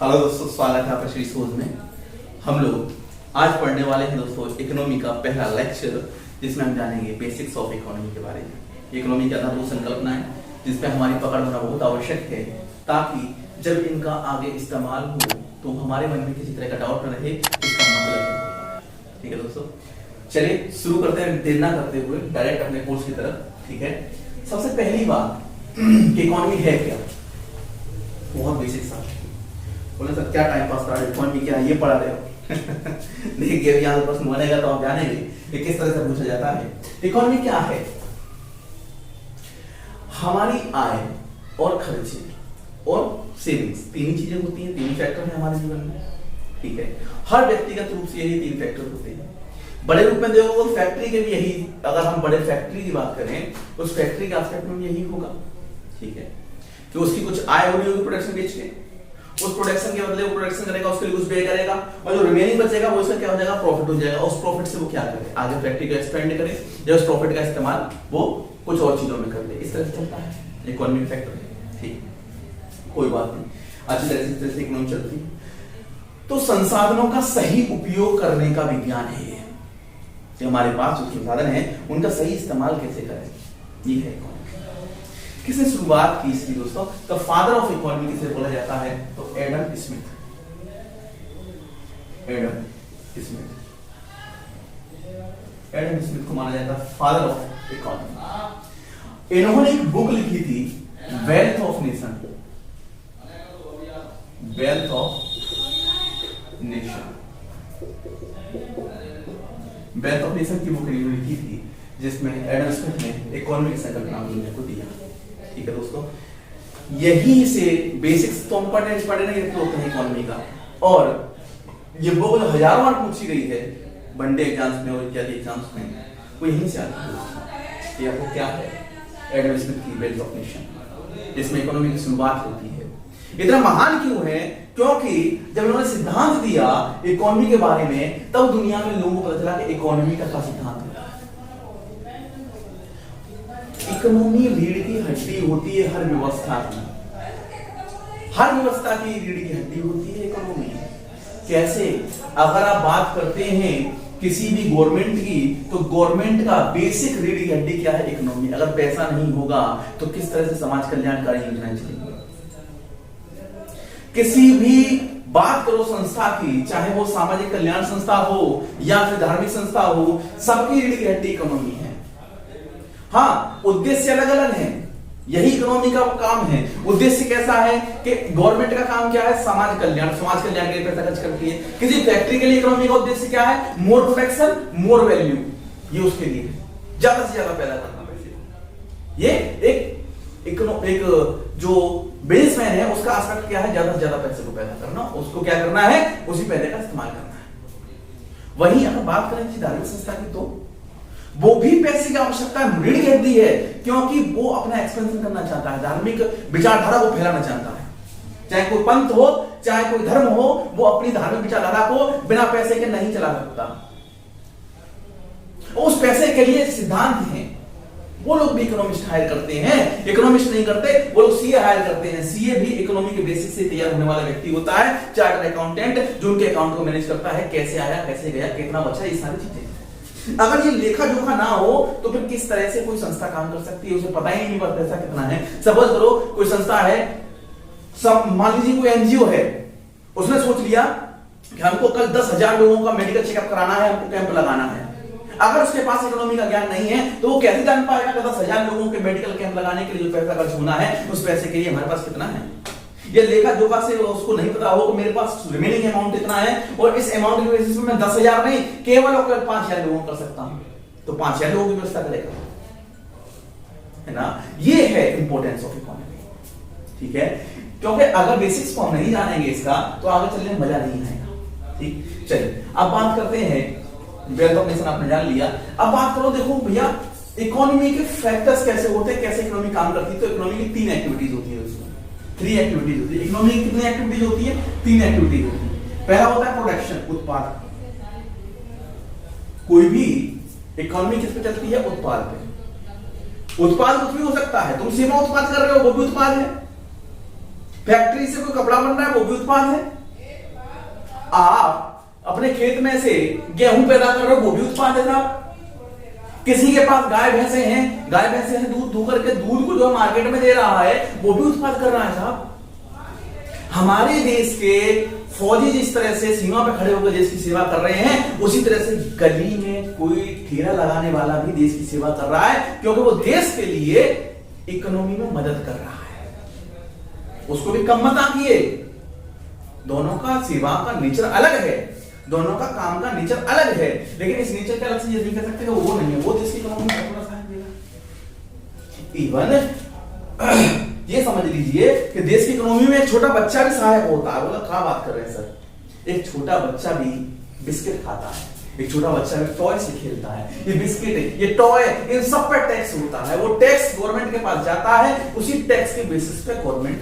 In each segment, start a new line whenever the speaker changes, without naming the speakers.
Hello दोस्तों, स्वागत है आपका श्री सोच में। हम लोग आज पढ़ने वाले हैं दोस्तों इकोनॉमी का पहला लेक्चर, जिसमें हम जानेंगे बेसिक्स ऑफ इकोनॉमी के बारे में। इकोनॉमी के अंदर वो संकल्पना है जिसपे हमारी पकड़ होना बहुत आवश्यक है, ताकि जब इनका आगे इस्तेमाल हो तो हमारे मन में किसी तरह का डाउट न रहे इसका मतलब। ठीक है दोस्तों, चलिए शुरू करते हैं देर ना करते हुए डायरेक्ट अपने कोर्स की तरफ। ठीक है, सबसे पहली बात कि इकोनॉमी है क्या। बहुत बेसिक सा बोले सर क्या टाइम पास कर रहे हो, इकोनॉमी क्या है ये पढ़ा रहे हो। देखिए यहाँ प्रश्न बनेगा तो आप जानेंगे कि किस तरह से पूछा जाता है। इकोनॉमी क्या है? हमारी आय और खर्चे और सेविंग्स तीन ही चीजें होती हैं, तीन ही फैक्टर है हमारे जीवन में। ठीक है, हर व्यक्तिगत रूप से यही तीन फैक्टर होते हैं। बड़े रूप में देखो फैक्ट्री के भी यही, अगर हम बड़े फैक्ट्री की बात करें उस फैक्ट्री के एस्पेक्ट में यही होगा। ठीक है, कि उसकी कुछ आय हो रही होगी प्रोडक्शन बेच के, उस प्रोडक्शन के बदले वो प्रोडक्शन करेगा, उसके लिए कुछ पे करेगा और जो रिमेनिंग बचेगा वो इसका क्या हो जाएगा, प्रॉफिट हो जाएगा। उस प्रॉफिट से वो क्या करे, आगे फैक्ट्री को एक्सपेंड करे या उस प्रॉफिट का इस्तेमाल वो कुछ और चीजों में कर ले। इस तरह से चलता है इकोनॉमिक फैक्टर। ठीक, कोई बात नहीं, अच्छी तरह से इकोनॉमी चलती है। तो संसाधनों का सही उपयोग करने का विज्ञान है ये, कि हमारे पास जो संसाधन है उनका सही इस्तेमाल कैसे करें, ये है इकोनॉमी। किसने शुरुआत की इसकी दोस्तों? द फादर ऑफ इकोनॉमी किसे बोला जाता है? तो एडम स्मिथ। एडम स्मिथ को माना जाता है फादर ऑफ इकोनॉमी। इन्होंने एक बुक लिखी थी wealth of nation. Wealth of nation की बुक इन्होंने लिखी थी, जिसमें एडम स्मिथ ने इकोनॉमी की संकल्पना दुनिया को दिया। ठीक है दोस्तों, यही से बेसिक्स तो हम पढ़ने नहीं होते हैं इकोनॉमी का, और ये बुक जो हजारों बार पूछी गई है वनडे एग्जाम्स में और इत्यादि एग्जाम्स में, वो यहीं से आती है। कि आपको क्या है एडम स्मिथ की वेल्थ ऑफ नेशन, जिसमें इकोनॉमी की शुरुआत होती है। इतना महान क्यों है? क्योंकि जब उन्होंने सिद्धांत दिया इकोनॉमी के बारे में, तब दुनिया में लोगों को पता चला कि इकोनॉमी का सिद्धांत होता है। इकोनॉमी रीढ़ की हड्डी होती है हर व्यवस्था की, हर व्यवस्था की रीढ़ की हड्डी होती है इकोनॉमी। कैसे? अगर आप बात करते हैं किसी भी गवर्नमेंट की, तो गवर्नमेंट का बेसिक रीढ़ की हड्डी क्या है? इकोनॉमी। अगर पैसा नहीं होगा तो किस तरह से समाज कल्याणकारी योजनाएं चलेंगी? किसी भी बात करो संस्था की, चाहे वो सामाजिक कल्याण संस्था हो या फिर धार्मिक संस्था हो, सबकी रीढ़ की हड्डी इकोनॉमी है। हाँ, उद्देश्य अलग अलग है, यही इकोनॉमी का काम है। उद्देश्य कैसा है कि गवर्नमेंट का काम क्या है? समाज कल्याण के लिए पैसा खर्च करती है। किसी फैक्ट्री के लिए इकोनॉमी का उद्देश्य क्या है? मोर प्रोडक्शन मोर वैल्यू, ये उसके लिए ज्यादा से ज्यादा पैदा करना पैसे। ये एक जो बिजनेसमैन है उसका एस्पेक्ट क्या है? ज्यादा से ज्यादा पैसे को पैदा करना, उसको क्या करना है? उसी पैसे का इस्तेमाल करना है। वहीं अगर बात करें किसी धार्मिक संस्था की, तो वो भी पैसे की आवश्यकता रीढ़ की हड्डी है, क्योंकि वो अपना एक्सपेंशन करना चाहता है, धार्मिक विचारधारा को फैलाना चाहता है। चाहे कोई पंथ हो, चाहे कोई धर्म हो, वो अपनी धार्मिक विचारधारा को बिना पैसे के नहीं चला सकता। उस पैसे के लिए सिद्धांत हैं, वो लोग भी इकोनॉमिस्ट हायर करते हैं। इकोनॉमिस्ट नहीं करते, वो लोग सीए हायर करते हैं। सीए भी इकोनॉमी के बेसिस से तैयार होने वाला व्यक्ति होता है, चार्टर्ड अकाउंटेंट, जो उनके अकाउंट को मैनेज करता है, कैसे आया, कैसे गया, कितना बचा, ये सारी चीजें। अगर ये लेखा जोखा ना हो तो फिर किस तरह से कोई संस्था काम कर सकती है? उसे पता ही नहीं पैसा कितना है। सपोज करो कोई संस्था है, मान लीजिए कोई एनजीओ है, उसने सोच लिया कि हमको कल 10,000 लोगों का मेडिकल चेकअप कराना है, हमको कैंप लगाना है। अगर उसके पास इकोनॉमी का ज्ञान नहीं है तो वो कैसे जान पाएगा कि 10,000 लोगों के मेडिकल कैंप लगाने के लिए जो पैसा खर्च होना है, उस पैसे के लिए हमारे पास कितना है? ये लेखा जोखा से उसको नहीं पता हो कि मेरे पास रिमेनिंग अमाउंट इतना है और इस अमाउंट की बेसिस पे मैं 10,000 नहीं केवल 5,000 लोगों कर सकता हूं, तो 5,000 लोगों की व्यवस्था करेगा, है ना? ये है इंपॉर्टेंस ऑफ इकोनॉमी। ठीक है, क्योंकि अगर बेसिक्स को हम नहीं जानेंगे इसका, तो आगे चलने में मजा नहीं आएगा। ठीक, चलिए अब बात करते हैं वेल्थ ऑफ नेशन, आपने जान लिया। अब बात करो, देखो भैया इकोनॉमी के फैक्टर्स कैसे होते हैं, कैसे इकोनॉमी काम करती है। तो इकोनॉमी की 3 एक्टिविटीज होती है, 3 एक्टिविटीज होती है। इकोनॉमी की कितनी एक्टिविटीज होती है? 3 एक्टिविटीज होती है। पहला होता है प्रोडक्शन, उत्पाद। कोई भी इकोनॉमी किस पे चलती है? उत्पाद पे। उत्पाद कुछ भी हो सकता है, तुम सीमा उत्पाद कर रहे हो, वो भी उत्पाद है। फैक्ट्री से कोई कपड़ा बन रहा है, वो भी उत्पाद है। आप अपने खेत में से गेहूं पैदा कर रहे हो, वो भी उत्पाद है साहब। किसी के पास गाय भैंसे हैं, गाय भैंसे हैं, दूध दू करके दूध को जो मार्केट में दे रहा है वो भी उत्पाद कर रहा है साहब। हमारे देश के फौजी जिस तरह से सीमा पे खड़े होकर देश की सेवा कर रहे हैं, उसी तरह से गली में कोई ठेला लगाने वाला भी देश की सेवा कर रहा है, क्योंकि वो देश के लिए इकोनॉमी में मदद कर रहा है। उसको भी कम मत आंकिए, दोनों का सेवा का नेचर अलग है, दोनों का काम का नेचर अलग है, लेकिन इस नेचर के अलग से ये नहीं कह सकते कि वो नहीं है, वो देश की इकोनॉमी में थोड़ा सा इवन ये समझ लीजिए कि देश की इकोनॉमी में एक छोटा बच्चा भी सहायक होता है। बोला क्या बात कर रहे हैं सर, एक छोटा बच्चा भी बिस्किट खाता है, एक छोटा बच्चा भी टॉय से खेलता है, ये बिस्किट है, ये टॉय, इन सब पे टैक्स होता है, वो टैक्स गवर्नमेंट के पास जाता है, उसी टैक्स के बेसिस पे गवर्नमेंट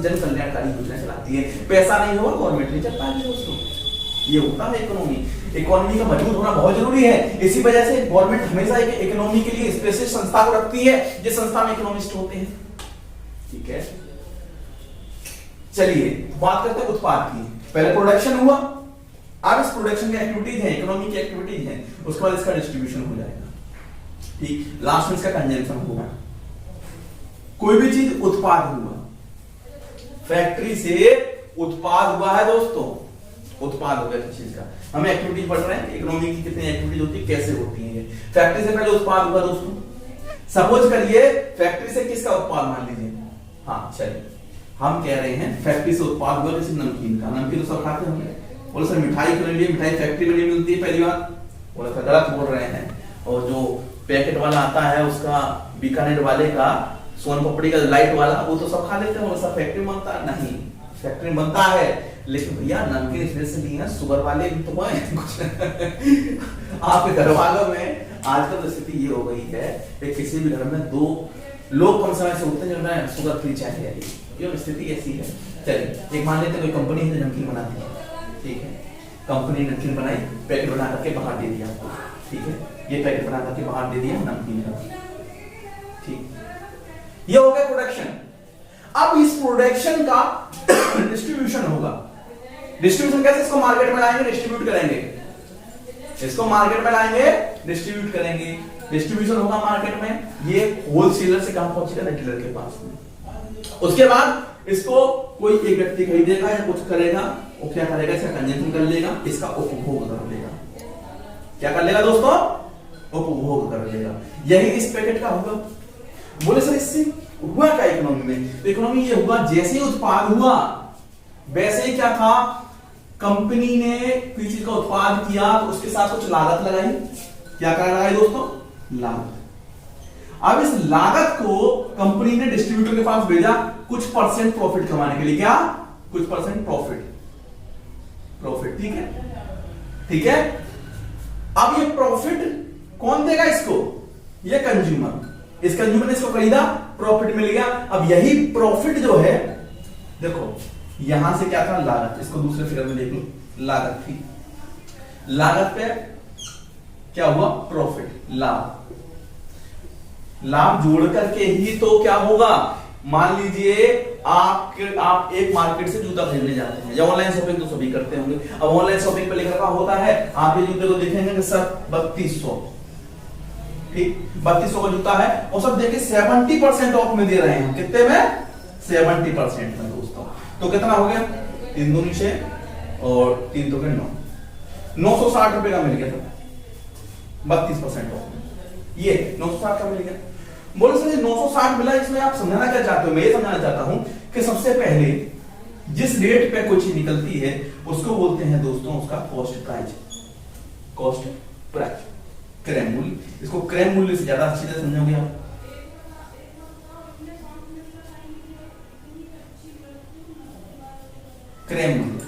जन कल्याणकारी योजना चलाती है। पैसा नहीं होगा गवर्नमेंट नहीं चल पाएगी दोस्तों, ये होता है इकोनॉमी। इकोनॉमी का मजबूत होना बहुत जरूरी है, इसी वजह से गवर्नमेंट हमेशा एक इकोनॉमी के लिए स्पेशल संस्था को रखती है, जिस संस्था में इकोनॉमिस्ट होते हैं। ठीक है, चलिए बात करते हैं उत्पाद की। पहले प्रोडक्शन हुआ, अब इस प्रोडक्शन की एक्टिविटीज है, इकोनॉमी की एक्टिविटीज है, उसके बाद इसका डिस्ट्रीब्यूशन हो जाएगा। ठीक, लास्ट में इसका कंजम्पशन होगा। कोई भी चीज उत्पाद हुआ, फैक्ट्री से उत्पाद हुआ है दोस्तों, उत्पाद हो गया किसी चीज का। हमें एक्टिविटीज पढ़ रहे हैं, इकोनॉमी की कितनी एक्टिविटीज होती है, कैसे होती है। फैक्ट्री से पहले उत्पाद हुआ दोस्तों, सपोज करिए फैक्ट्री से किसका उत्पाद मान लीजिए, हाँ चलिए हम कह रहे हैं फैक्ट्री से उत्पाद हुआ किसी नमकीन का। नमकीन तो सब खाते होंगे, बोले सर मिठाई क्यों नहीं, मिठाई फैक्ट्री में नहीं मिलती है, पहली बात बोला सर गलत बोल रहे हैं। और जो पैकेट वाला आता है उसका, बीकानेर वाले का सोन पापड़ी का लाइट वाला, वो तो सब खा लेते हैं, सब फैक्ट्री में बनता है नहीं, फैक्ट्री में बनता है, लेकिन भैया नमकीन इसलिए से नहीं है, शुगर वाले भी तो हैं कुछ आपके घर वालों में आजकल तो स्थिति ये हो गई है कि किसी भी घर में दो लोग कम समय से उठते हैं जो शुगर फ्री चाहिए, ये स्थिति ऐसी है। चलिए एक मान लेते हैं कोई कंपनी है नमकीन बनाती है, ठीक है, कंपनी ने नमकीन बनाई, पैकेट बना करके बाहर दे दिया आपको, ठीक है, ये पैकेट बना करके बाहर दे दिया नमकीन का, ठीक, ये हो गया प्रोडक्शन। अब इस प्रोडक्शन का डिस्ट्रीब्यूशन होगा। डिस्ट्रीब्यूशन कैसे, इसको मार्केट में लाएंगे, डिस्ट्रीब्यूट करेंगे, इसको मार्केट में लाएंगे, डिस्ट्रीब्यूट करेंगे, डिस्ट्रीब्यूशन होगा मार्केट में, ये होलसेलर से कहां पहुंचेगा, रिटेलर के पास में। उसके बाद इसको कोई एक व्यक्ति खरीदेगा या कुछ करेगा, वो क्या करेगा, इसका कंजम्पशन कर लेगा, इसका उपभोग कर लेगा। क्या कर लेगा दोस्तों, उपभोग कर लेगा। यही इस पैकेट का होगा। बोले सर इससे हुआ क्या इकोनॉमी में, तो इकोनॉमी ये हुआ जैसे ही उत्पाद हुआ वैसे ही क्या था, कंपनी ने किसी चीज का उत्पाद किया तो उसके साथ कुछ लागत लगाई। क्या कर रहा है दोस्तों, लागत। अब इस लागत को कंपनी ने डिस्ट्रीब्यूटर के पास भेजा कुछ परसेंट प्रॉफिट कमाने के लिए। क्या, कुछ परसेंट प्रॉफिट, ठीक है, ठीक है। अब ये प्रॉफिट कौन देगा इसको, ये कंज्यूमर। इस कंज्यूमर ने इसको खरीदा, प्रॉफिट मिल गया। अब यही प्रॉफिट जो है, देखो यहां से क्या था, लागत, इसको दूसरे फिगर में देख लो, लागत थी, लागत पे क्या हुआ, प्रॉफिट, लाभ। लाभ जोड़ करके ही तो क्या होगा, मान लीजिए आप एक मार्केट से जूता खरीदने जाते हैं, या ऑनलाइन शॉपिंग तो सभी करते होंगे। अब ऑनलाइन शॉपिंग पे लिखा रखा होता है, आप ये जूते को देखेंगे कि सर 3200, ठीक, 3200 का जूता है, और सब देखिए 70% ऑफ में दे रहे हैं। कितने में, 70% में दोस्तों। तो कितना हो गया, 3 दूनी 6 और 3 2 9, 960 रुपए का मिल गया था, 32% ऑफ। ये 960 का मिल गया। बोले सर 960 मिला, इसमें आप समझाना क्या चाहते हो, मैं ये समझाना चाहता हूं कि सबसे पहले जिस रेट पे कोई चीज निकलती है उसको बोलते हैं दोस्तों, उसका कॉस्ट प्राइस, कॉस्ट प्राइस, क्रय मूल्य। इसको क्रय मूल्य से ज्यादा अच्छी तरह समझोगे आप। क्रय मूल्य,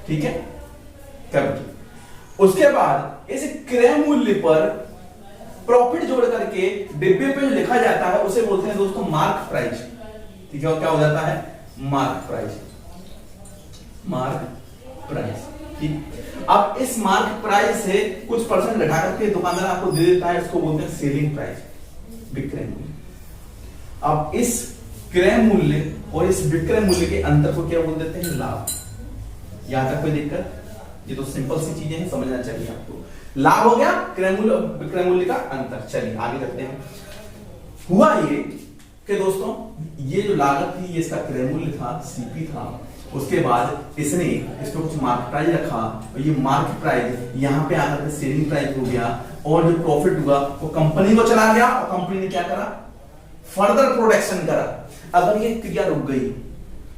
ठीक है, कैपिटल। उसके बाद इस क्रय मूल्य पर प्रॉफिट जोड़ करके डिब्बे पे जो लिखा जाता है उसे बोलते हैं दोस्तों मार्क प्राइस, ठीक है। और क्या हो जाता है, मार्क प्राइस, मार्क प्राइस, ठीक। अब इस मार्क प्राइस से कुछ परसेंट घटा करके दुकानदार आपको दे देता है, इसको बोलते हैं सेलिंग प्राइस, विक्रय मूल्य। अब इस क्रय मूल्य और इस विक्रय मूल्य के अंतर को क्या बोल देते हैं, लाभ। यहां तक कोई दिक्कत? ये तो सिंपल सी चीजें हैं, समझना चाहिए आपको। लाभ हो गया, क्रय मूल्य विक्रय मूल्य का अंतर। चलिए आगे करते हैं। हुआ ये कि दोस्तों ये जो लागत थी ये इसका क्रय मूल्य था, सीपी था। उसके बाद इसने इसको कुछ मार्केट प्राइस रखा और ये मार्केट प्राइस यहाँ पे आकर के सेलिंग प्राइस हो गया और जो प्रॉफिट हुआ वो कंपनी को चला गया और कंपनी ने क्या करा? फर्दर प्रोडक्शन करा। अगर ये क्रिया रुक गई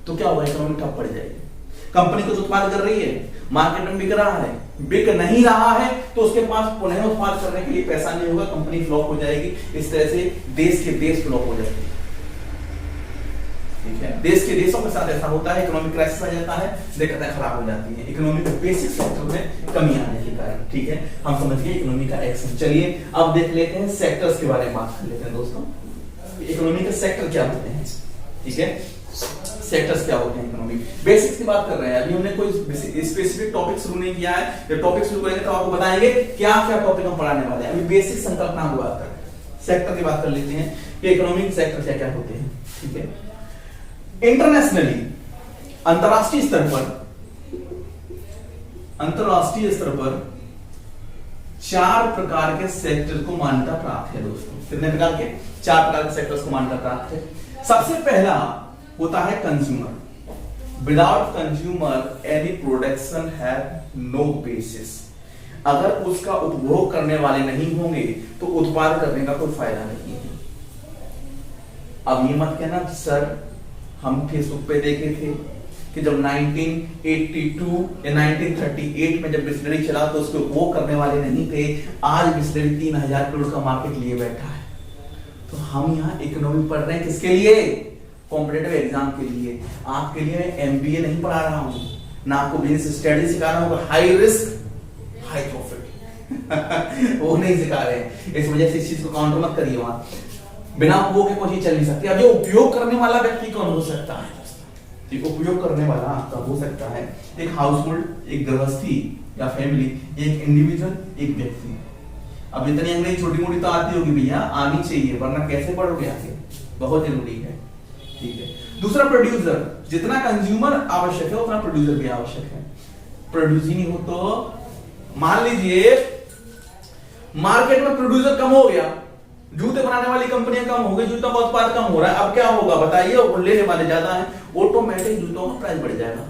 तो क्या होगा? इकोनॉमी ठप पड़ जाएगी। कंपनी कुछ उत्पाद कर रही है, मार्केट में बिक रहा है, बिक नहीं रहा है तो उसके पास पुनः उत्पाद करने के लिए पैसा नहीं होगा, कंपनी फ्लॉप हो जाएगी। इस तरह से देश के देश फ्लॉप हो जाएंगे। ठीक है, देश के देशों के साथ ऐसा होता है, इकोनॉमिक क्राइसिस आ जाता है, दिक्कतें खराब हो जाती हैं इकोनॉमिक बेसिक सेक्टर में कमी आने के कारण। ठीक है, हम समझ गए इकोनॉमी का एक्शन। चलिए अब देख लेते हैं सेक्टर्स के बारे में बात कर लेते हैं दोस्तों। इकोनॉमी के सेक्टर क्या होते हैं? ठीक है, सेक्टर्स क्या होते हैं इकोनॉमी? बेसिक्स की बात कर रहे हैं। अभी हमने कोई स्पेसिफिक टॉपिक शुरू नहीं किया है। जब टॉपिक शुरू करेंगे तो आपको बताएंगे क्या क्या टॉपिक हम पढ़ाने वाले हैं। अभी बेसिक संकल्पना हुआ तक सेक्टर की बात कर लेते हैं कि इकोनॉमिक सेक्टर क्या क्या होते हैं। ठीक है, इंटरनेशनली अंतरराष्ट्रीय स्तर पर 4 प्रकार के सेक्टर को मान्यता प्राप्त है दोस्तों। कितने प्रकार के? 4 प्रकार के सेक्टर्स को मान्यता प्राप्त है। सबसे पहला होता है consumer. Without consumer any production have no basis. अगर उसका उपभोग करने वाले नहीं होंगे तो उत्पाद करने का कोई फायदा नहीं है। अब ये मत कहना सर हम फेसबुक पे देखे थे कि जब 1982 या 1938 में जब बिस्लरी चला तो उसको उपभोग करने वाले नहीं थे। आज बिस्लरी 3000 करोड़ का मार्केट लिए बैठा है। तो हम यहाँ इकोनॉमी पढ़ रहे हैं किसके लिए? कॉम्पिटिटिव एग्जाम के लिए। आपके लिए मैं एमबीए नहीं पढ़ा रहा हूं, ना आपको बिजनेस स्टडी सिखा रहा हूं, हाई रिस्क हाई प्रॉफिट वो नहीं सिखा रहे हैं। इस वजह से इस चीज को काउंटर मत करिए। वहां बिना उपयोग के कोई चीज चल नहीं सकती। अब ये उपयोग करने वाला व्यक्ति कौन हो सकता है? उपयोग करने वाला आपका हो सकता है एक हाउस होल्ड, एक गृहस्थी या फैमिली, एक इंडिविजुअल, एक व्यक्ति। अब इतनी अंग्रेजी छोटी मोटी तो आती होगी भैया, आनी चाहिए, वरना कैसे पढ़ोगे आगे? बहुत जरूरी है। ठीक है, दूसरा प्रोड्यूसर। जितना कंज्यूमर आवश्यक है उतना प्रोड्यूसर भी आवश्यक है। प्रोड्यूस ही नहीं हो तो मान लीजिए मार्केट में प्रोड्यूसर कम हो गया, जूते बनाने वाली कंपनियां कम हो गई, जूतों का उत्पाद कम हो रहा है। अब क्या होगा बताइए? लेने वाले ज्यादा हैं, ऑटोमेटिक जूतों का प्राइस बढ़ जाएगा।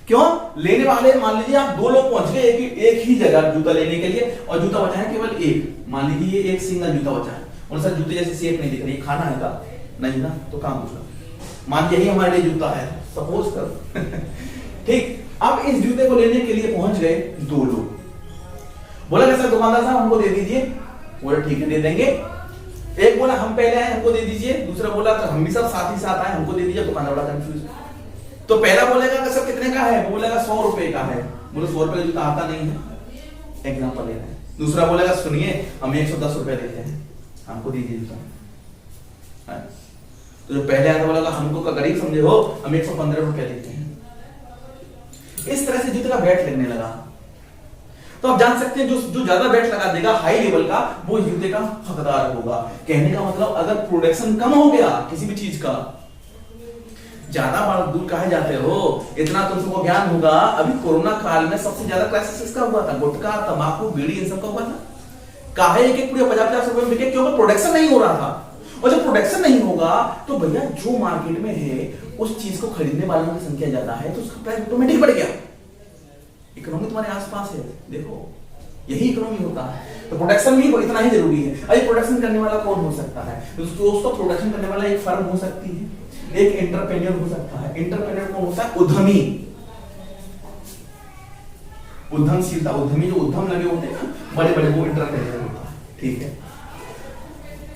क्यों? लेने वाले मान लीजिए आप 2 लोग पहुंच गए एक ही जगह जूता लेने के लिए और जूता बचा है केवल एक। मान लीजिए ये एक सिंगल जूता बचा है और सर जूते जैसे शेप नहीं दिख रही, खाना है का नहीं ना, तो काम दूसरा। मान यही हमारे लिए जूता है सपोज कर ठीक, अब इस जूते को लेने के लिए पहुंच गए 2 लोग। बोला कैसा दुकानदार साहब हमको दे दीजिए, बोला ठीक है दे देंगे। एक बोला हम पहले आए हमको दे दीजिए, दूसरा बोला तो हम भी सब साथ ही साथ आए हमको दे दीजिए। दुकानदार बड़ा कंफ्यूज। तो पहला बोलेगा कि सर कितने का है? वो बोलेगा 100 रुपए का है। बोले 100 रुपए का जूता आता नहीं है, एग्जाम्पल ले रहे हैं। दूसरा बोलेगा सुनिए हम 110 रुपए देते हैं, हमको दीजिए जूता। तो जो पहले आया था बोला हमको का गरीब समझे हो, हम 115 रुपए देते हैं। इस तरह से जूते का बैट लगने लगा। तो आप जान सकते हैं जो ज्यादा बैट लगा देगा हाई लेवल का वो जूते का हकदार होगा। कहने का मतलब अगर प्रोडक्शन कम हो गया किसी भी चीज का, ज्यादा बार दूर कहे जाते हो, इतना तो तुमको ज्ञान होगा। अभी कोरोना काल में सबसे ज्यादा क्राइसिस किसका हुआ था? गुटखा, तंबाकू, बीड़ी, इन सब का हुआ था। काहे एक पूरे 50-50 रुपए में बिके? क्योंकि प्रोडक्शन नहीं हो रहा था। और जब प्रोडक्शन नहीं होगा तो भैया जो मार्केट में है उस चीज को खरीदने वालों की संख्या ज्यादा है तो उसका प्राइस ऑटोमेटिक बढ़ गया। इकोनॉमी तुम्हारे आसपास है, देखो यही इकोनॉमी होता है। तो प्रोडक्शन भी इतना ही जरूरी है। अभी प्रोडक्शन करने वाला कौन हो सकता है? दोस्तों प्रोडक्शन करने वाला एक फर्म हो सकती है, एक एंटरप्रेन्योर हो सकता है। एंटरप्रेन्योर कौन होता है? उद्यमी, उद्यमशीलता, उद्यमी जो उद्यम लगे होते हैं बड़े बड़े, वो एंटरप्रेन्योर होता है। ठीक है,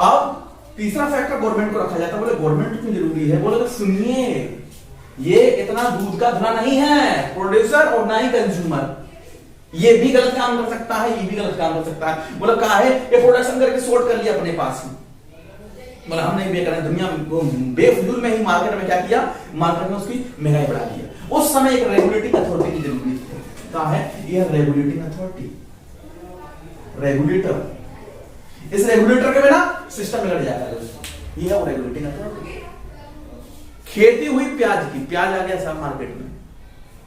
अब तीसरा फैक्टर गवर्नमेंट को रखा जाता है। बोले गवर्नमेंट क्यों जरूरी है? बोले सुनिए ये इतना दूध का धना नहीं है प्रोड्यूसर और ना ही कंज्यूमर। ये भी गलत काम कर सकता है, ये भी गलत काम कर सकता है। बोला कहा है ये प्रोडक्शन करके सोल्ड कर लिया अपने पास ही। बोला हम नहीं बेकार दुनिया बेफजूल में ही मार्केट में क्या किया? मार्केट में उसकी महंगाई बढ़ा दिया। उस समय एक रेगुलेटिंग अथॉरिटी की जरूरत थी। कहा है ये रेगुलेटिंग अथॉरिटी, रेगुलेटर। इस रेगुलेटर के बिना सिस्टम बिगड़ जाएगा। ये है वो रेगुलेटिंग अथॉरिटी। खेती हुई प्याज की, प्याज आ गया सब मार्केट में,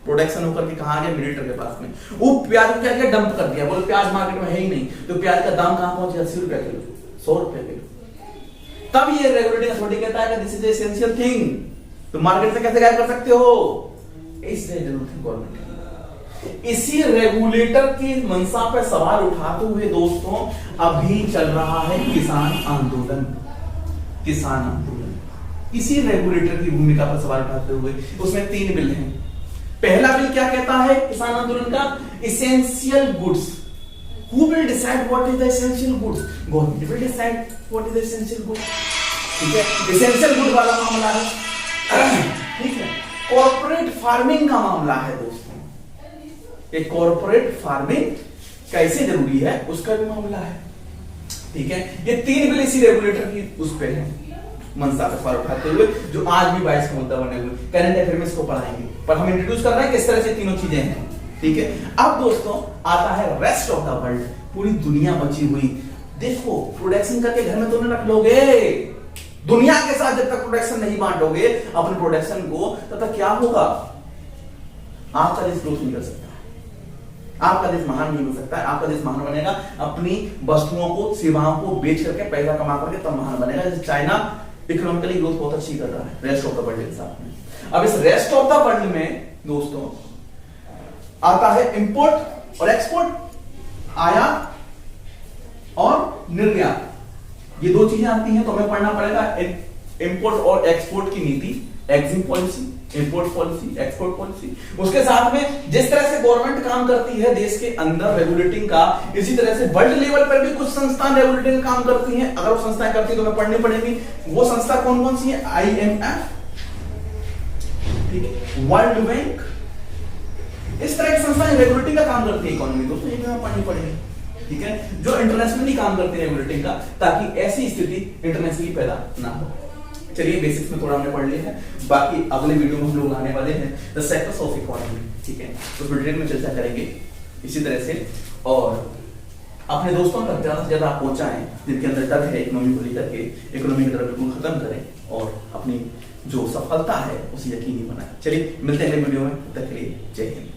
प्रोडक्शन होकर के कहा गया मिलिटर के पास में, वो प्याज को क्या किया, डंप कर दिया, बोले प्याज मार्केट में है ही नहीं, तो प्याज का दाम कहां पहुंचे, 80 रुपया किलो, 100 रुपया किलो। तब ये रेगुलेटिंग अथॉरिटी कहता है कि दिस इज एसेंशियल थिंग, तो मार्केट से कैसे गायब कर सकते हो, इसलिए जरूरत है गवर्नमेंट की। इसी रेगुलेटर की मंशा पर सवाल उठाते हुए दोस्तों अभी चल रहा है किसान आंदोलन, किसान आंदोलन, इसी रेगुलेटर की भूमिका पर सवाल उठाते हुए। उसमें 3 बिल हैं। पहला बिल क्या कहता है किसान आंदोलन का, essential goods. Who will decide what is the essential goods, government will decide what is the essential goods, ठीक है। एसेंशियल गुड वाला मामला है, ठीक है। कॉर्पोरेट फार्मिंग का मामला है दोस्तों, एक कॉर्पोरेट फार्मिंग कैसे जरूरी है उसका भी मामला है, ठीक है। ये 3 बिल इसी रेगुलेटर की उस पे है, मंशा पे सवाल उठाते हुए, जो आज भी 22 का मुद्दा बने हुए। करंट अफेयर में इसको पढ़ाएंगे, पर हम इंट्रोड्यूस कर रहे हैं किस तरह से तीनों चीजें हैं, ठीक है। अब दोस्तों आता है रेस्ट ऑफ द वर्ल्ड, पूरी दुनिया बची हुई। देखो प्रोडक्शन करके घर में तो नहीं रख लोगे, दुनिया के साथ जब तक प्रोडक्शन नहीं बांटोगे अपने प्रोडक्शन को, तब तक क्या होगा, आपका देश ग्रोथ नहीं कर सकता, आपका देश महान नहीं हो सकता है। आपका देश महान बनेगा अपनी वस्तुओं को, सेवाओं को बेच करके, पैसा कमा करके, तब महान बनेगा। जैसे चाइना इकोनॉमिकली ग्रोथ बहुत अच्छी कर रहा है रेस्ट ऑफ द वर्ल्ड के साथ में। अब इस रेस्ट ऑफ द वर्ल्ड में दोस्तों आता है इंपोर्ट और एक्सपोर्ट, आयात और निर्यात, ये 2 चीजें आती हैं, तो हमें पढ़ना पड़ेगा इंपोर्ट और एक्सपोर्ट की नीति, EXIM policy, import policy, export policy. उसके साथ में जिस तरह से गवर्नमेंट काम करती है देश के अंदर रेगुलेटिंग का, इसी तरह से वर्ल्ड लेवल पर भी कुछ संस्थान रेगुलेटिंग काम करती हैं। अगर वो संस्थाएं करती है तो हमें पढ़नी पड़ेगी। वो संस्था कौन कौन सी है, IMF, ठीक है, वर्ल्ड बैंक, इस तरह की संस्थाएं रेगुलेटिंग का काम करती है इकोनॉमी, दोस्तों ये हमें पढ़नी पड़ेगी, ठीक है, जो इंटरनेशनली काम करते हैं रेगुलेटिंग का, ताकि ऐसी स्थिति इंटरनेशनली पैदा ना हो। चलिए बेसिक्स में थोड़ा हमने पढ़ लिया है, बाकी अगले वीडियो में हम लोग आने वाले हैं द सेक्टर्स ऑफ इकोनॉमी, ठीक है, तो डिटेल में चर्चा करेंगे इसी तरह से। और अपने दोस्तों तक ज्यादा से ज्यादा आप पहुंचाएं जिनके अंदर डर है इकोनॉमी को लेकर के, इकोनॉमी की तरफ बिल्कुल खत्म करें और अपनी जो सफलता है उसे यकीनी बनाएं। चलिए मिलते हैं अगले वीडियो में, तब तक के लिए जय हिंद।